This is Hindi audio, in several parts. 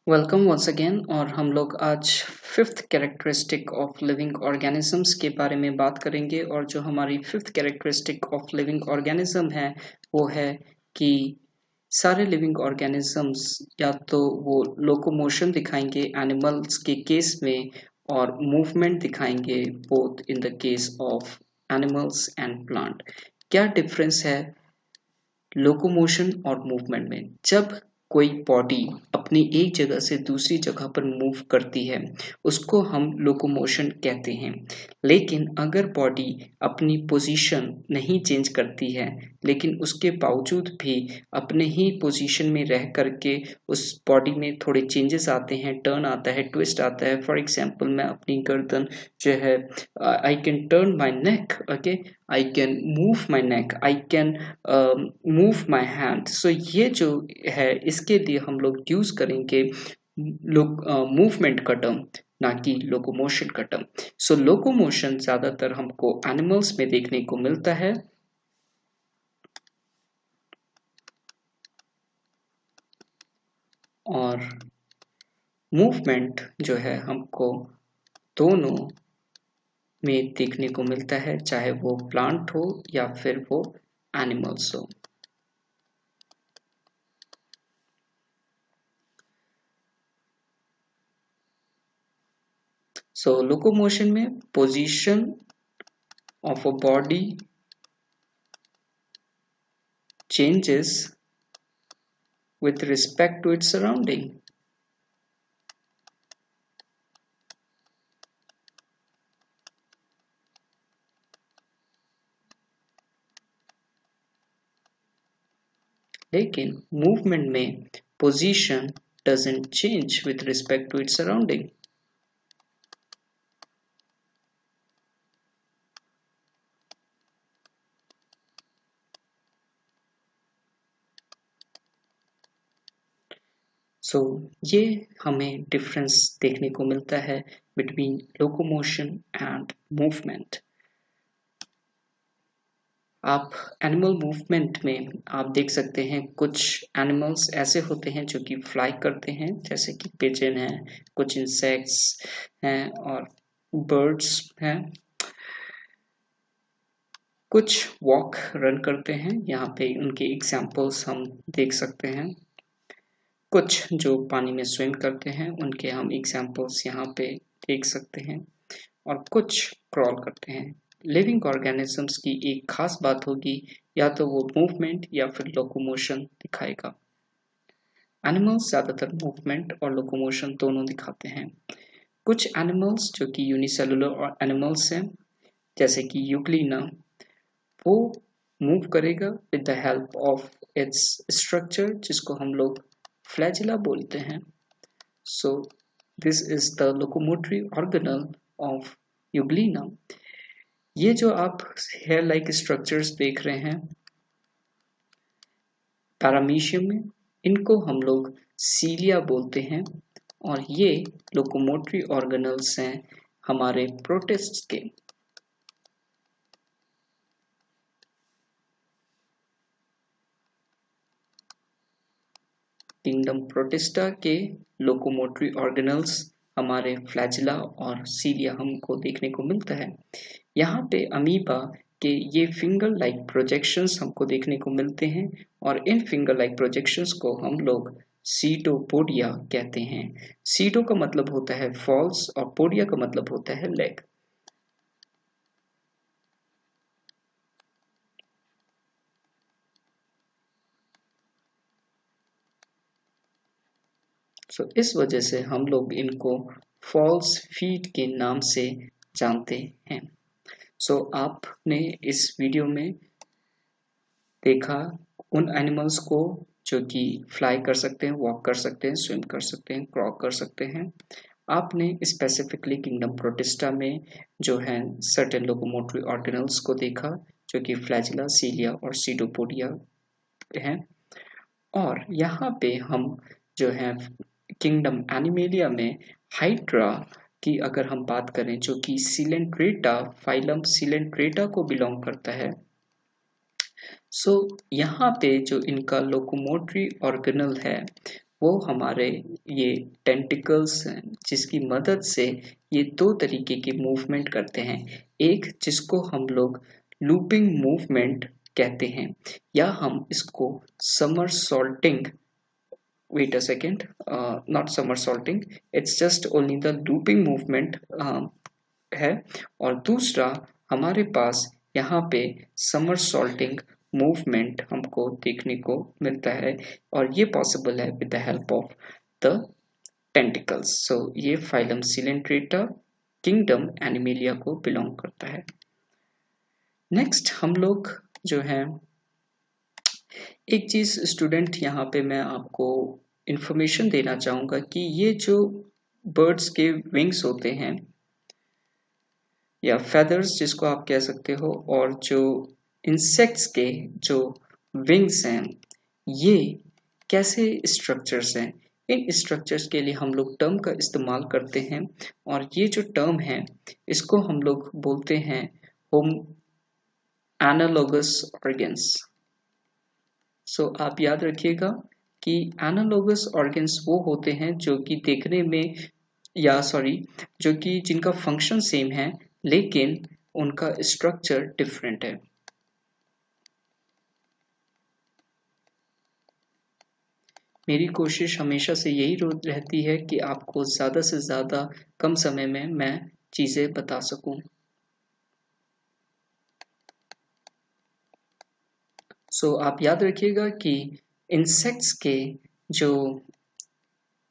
Welcome once again. और हम लोग आज fifth characteristic of living organisms के बारे में बात करेंगे। और जो हमारी fifth characteristic of living organism है वो है कि सारे लिविंग ऑर्गेनिजम्स या तो वो लोकोमोशन दिखाएंगे एनिमल्स के केस में और मूवमेंट दिखाएंगे both in the case of animals and plant. क्या डिफरेंस है लोकोमोशन और मूवमेंट में? जब कोई बॉडी अपनी एक जगह से दूसरी जगह पर मूव करती है उसको हम लोकोमोशन कहते हैं। लेकिन अगर बॉडी अपनी पोजीशन नहीं चेंज करती है लेकिन उसके बावजूद भी अपने ही पोजीशन में रह करके उस बॉडी में थोड़े चेंजेस आते हैं, टर्न आता है, ट्विस्ट आता है। फॉर एग्जांपल मैं अपनी गर्दन जो है, I can turn my neck, okay, I can move my neck, I can move my hand. So ये जो है इसके लिए हम लोग यूज करेंगे लोग मूवमेंट का टर्म, ना कि लोकोमोशन का टर्म। सो लोकोमोशन ज्यादातर हमको एनिमल्स में देखने को मिलता है और मूवमेंट जो है हमको दोनों में देखने को मिलता है, चाहे वो प्लांट हो या फिर वो एनिमल्स हो। सो लोकोमोशन में position of a body changes with respect to its surrounding. लेकिन मूवमेंट में position doesn't change with respect to its surrounding. सो ये हमें डिफरेंस देखने को मिलता है बिटवीन लोकोमोशन एंड मूवमेंट। आप एनिमल मूवमेंट में आप देख सकते हैं कुछ एनिमल्स ऐसे होते हैं जो कि फ्लाई करते हैं, जैसे कि पिजन है, कुछ इंसेक्ट्स हैं और बर्ड्स हैं। कुछ वॉक रन करते हैं, यहाँ पे उनके एग्जाम्पल्स हम देख सकते हैं। कुछ जो पानी में स्विम करते हैं उनके हम एग्जाम्पल्स यहाँ पे देख सकते हैं। और कुछ क्रॉल करते हैं। लिविंग ऑर्गेनिजम्स की एक खास बात होगी, या तो वो मूवमेंट या फिर लोकोमोशन दिखाएगा। एनिमल्स ज्यादातर मूवमेंट और लोकोमोशन दोनों दिखाते हैं। कुछ एनिमल्स जो कि यूनिसेलुलर एनिमल्स हैं, जैसे कि यूग्लिना, वो मूव करेगा with the help of its structure, जिसको हम लोग फ्लैजिला बोलते हैं। So this is the locomotory organelle of Euglena. ये जो आप हेयर लाइक स्ट्रक्चर्स देख रहे हैं पैरामीशियम में, इनको हम लोग सीलिया बोलते हैं। और ये लोकोमोटरी ऑर्गेनल्स हैं हमारे प्रोटिस्ट के। किंगडम प्रोटिस्टा के लोकोमोटरी ऑर्गेनल्स हमारे फ्लैजिला और सीलिया हमको देखने को मिलता है। यहाँ पे अमीबा के ये फिंगर लाइक प्रोजेक्शंस हमको देखने को मिलते हैं और इन फिंगर लाइक प्रोजेक्शंस को हम लोग सीटोपोडिया कहते हैं। सीटो का मतलब होता है फॉल्स और पोडिया का मतलब होता है लेग। सो इस वजह से हम लोग इनको फॉल्स फीट के नाम से जानते हैं। सो आपने इस वीडियो में देखा उन एनिमल्स को जो कि फ्लाई कर सकते हैं, वॉक कर सकते हैं, स्विम कर सकते हैं, क्रॉक कर सकते हैं। आपने स्पेसिफिकली किंगडम प्रोटिस्टा में जो है सर्टेन लोकोमोटरी ऑर्गेनल्स को देखा, जो कि फ्लैजिला, सीलिया और सीडोपोडिया हैं। और यहाँ पे हम जो है किंगडम एनिमेलिया में हाइड्रा की अगर हम बात करें, जो कि सिलेंट्रेटा, फाइलम सिलेंट्रेटा को बिलोंग करता है। सो यहाँ पे जो इनका लोकोमोटरी ऑर्गेनल है वो हमारे ये टेंटिकल्स हैं जिसकी मदद से ये दो तरीके की मूवमेंट करते हैं। एक जिसको हम लोग लूपिंग मूवमेंट कहते हैं या हम इसको समरसॉल्टिंग, wait a second, not somersaulting, it's just only the looping movement है। और दूसरा हमारे पास यहाँ पे somersaulting मूवमेंट हमको देखने को मिलता है और ये पॉसिबल है with the help of the tentacles. So ये फाइलम सिलेंट्रेटा किंगडम एनिमेलिया को बिलोंग करता है। नेक्स्ट हम लोग जो है एक चीज स्टूडेंट यहाँ पे मैं आपको इंफॉर्मेशन देना चाहूंगा कि ये जो बर्ड्स के विंग्स होते हैं या फेदर्स जिसको आप कह सकते हो, और जो इंसेक्ट्स के जो विंग्स हैं, ये कैसे स्ट्रक्चर्स हैं। इन स्ट्रक्चर्स के लिए हम लोग टर्म का इस्तेमाल करते हैं और ये जो टर्म है इसको हम लोग बोलते हैं होम एनालोगस ऑर्गन्स। सो आप याद रखिएगा कि एनालोगस ऑर्गन्स वो होते हैं जो कि देखने में जो कि जिनका फंक्शन सेम है लेकिन उनका स्ट्रक्चर डिफरेंट है। मेरी कोशिश हमेशा से यही रहती है कि आपको ज़्यादा से ज़्यादा कम समय में मैं चीज़ें बता सकूं। सो आप याद रखिएगा कि इंसेक्ट्स के जो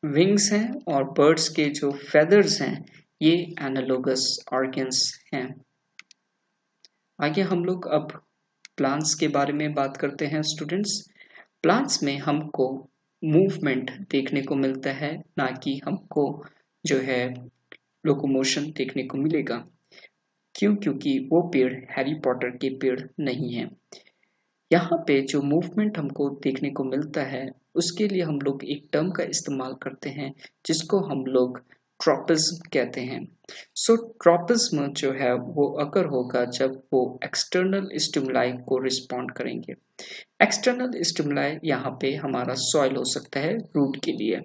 विंग्स हैं और बर्ड्स के जो फेदर्स हैं ये एनालोगस ऑर्गन्स हैं। आगे हम लोग अब प्लांट्स के बारे में बात करते हैं स्टूडेंट्स। प्लांट्स में हमको मूवमेंट देखने को मिलता है, ना कि हमको जो है लोकोमोशन देखने को मिलेगा। क्यों? क्योंकि वो पेड़ हैरी पॉटर के पेड़ नहीं है। यहाँ पे जो मूवमेंट हमको देखने को मिलता है उसके लिए हम लोग एक टर्म का इस्तेमाल करते हैं जिसको हम लोग ट्रॉपिज्म कहते हैं। सो ट्रॉपिज्म जो है वो अगर होगा जब वो एक्सटर्नल स्टिमुलाई को रिस्पॉन्ड करेंगे। एक्सटर्नल स्टिमुलाई यहाँ पे हमारा सॉइल हो सकता है रूट के लिए।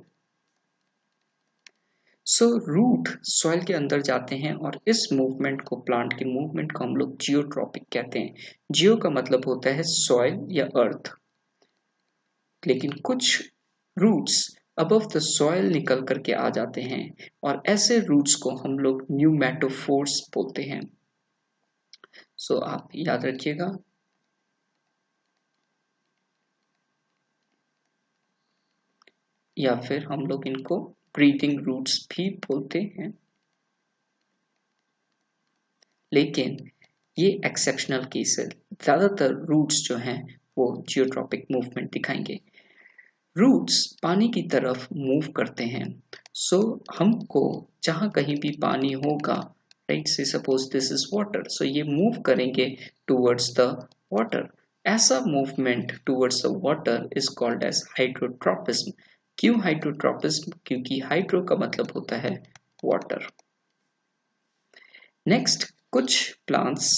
सो रूट सॉइल के अंदर जाते हैं और इस मूवमेंट को, प्लांट के मूवमेंट को हम लोग जियोट्रॉपिक कहते हैं। जियो का मतलब होता है सॉइल या अर्थ, लेकिन कुछ रूट्स अबव द सॉइल निकल करके आ जाते हैं और ऐसे रूट्स को हम लोग न्यूमेटोफोर्स बोलते हैं। सो आप याद रखिएगा। या फिर हम लोग इनको ब्रीथिंग रूट्स भी बोलते हैं, लेकिन ये एक्सेप्शनल केस है। ज्यादातर रूट्स जो हैं वो जियोट्रॉपिक मूवमेंट दिखाएंगे। रूट्स पानी की तरफ मूव करते हैं। सो हमको जहां कहीं भी पानी होगा, right, say suppose this is water, so ये मूव करेंगे टूवर्ड्स द वाटर। ऐसा movement towards the water is called as hydrotropism. क्यों हाइड्रोट्रॉपिज्म? क्योंकि हाइड्रो का मतलब होता है वाटर। नेक्स्ट, कुछ प्लांट्स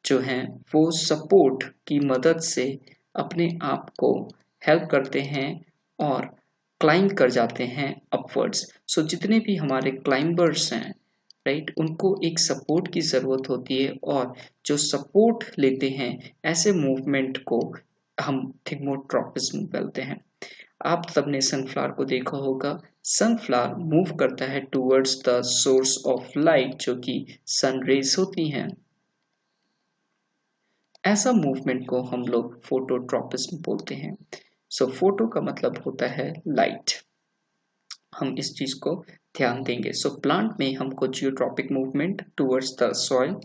जो हैं वो सपोर्ट की मदद से अपने आप को हेल्प करते हैं और क्लाइंब कर जाते हैं अपवर्ड्स। सो जितने भी हमारे क्लाइंबर्स हैं, राइट, उनको एक सपोर्ट की ज़रूरत होती है और जो सपोर्ट लेते हैं ऐसे मूवमेंट को हम थिग्मोट्रॉपिज्म बोलते हैं। आप सबने सनफ्लावर को देखा होगा। सनफ्लावर मूव करता है towards the source of light जो कि सन रेज होती हैं। ऐसा मूवमेंट को हम लोग फोटोट्रॉपिज्म बोलते हैं। सो फोटो का मतलब होता है लाइट। हम इस चीज को ध्यान देंगे। सो प्लांट में हमको geotropic movement towards the soil,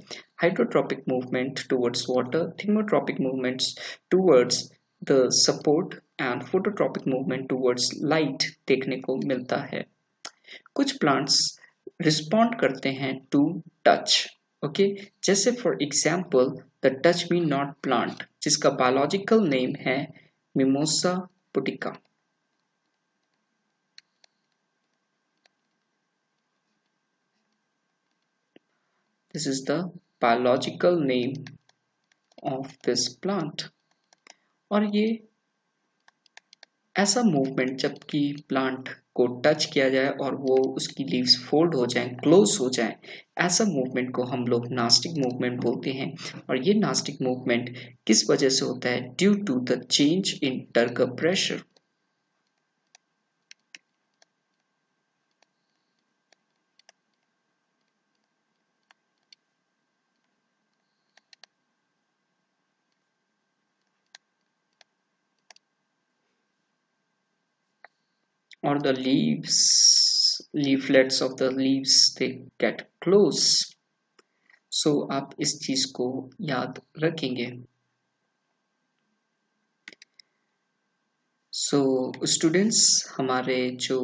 hydrotropic movement towards water, thigmotropic movements towards the support and phototropic movement towards light देखने को मिलता है। कुछ प्लांट्स रिस्पॉन्ड करते हैं टू टच, ओके, जैसे for example the touch me not plant जिसका बायोलॉजिकल नेम है Mimosa pudica. This is the biological name of this plant। और ये ऐसा मूवमेंट जबकि प्लांट को टच किया जाए और वो उसकी लीव्स फोल्ड हो जाएं, क्लोज हो जाएं, ऐसा मूवमेंट को हम लोग नास्टिक मूवमेंट बोलते हैं। और ये नास्टिक मूवमेंट किस वजह से होता है? Due to the change in turgor pressure. Or the leaflets of the leaves they get close. So आप इस चीज को याद रखेंगे। So students, हमारे जो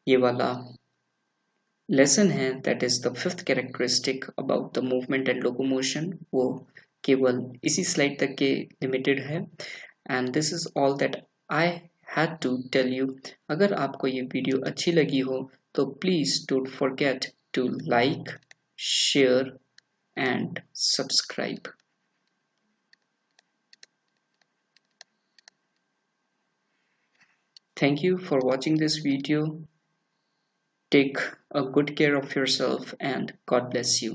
ये वाला लेसन है, that is the fifth characteristic about the movement and locomotion, वो केवल इसी स्लाइड तक के लिमिटेड है। And this is all that I had to tell you. अगर आपको ये वीडियो अच्छी लगी हो तो please don't forget to like, share and subscribe. Thank you for watching this video. Take a good care of yourself and God bless you.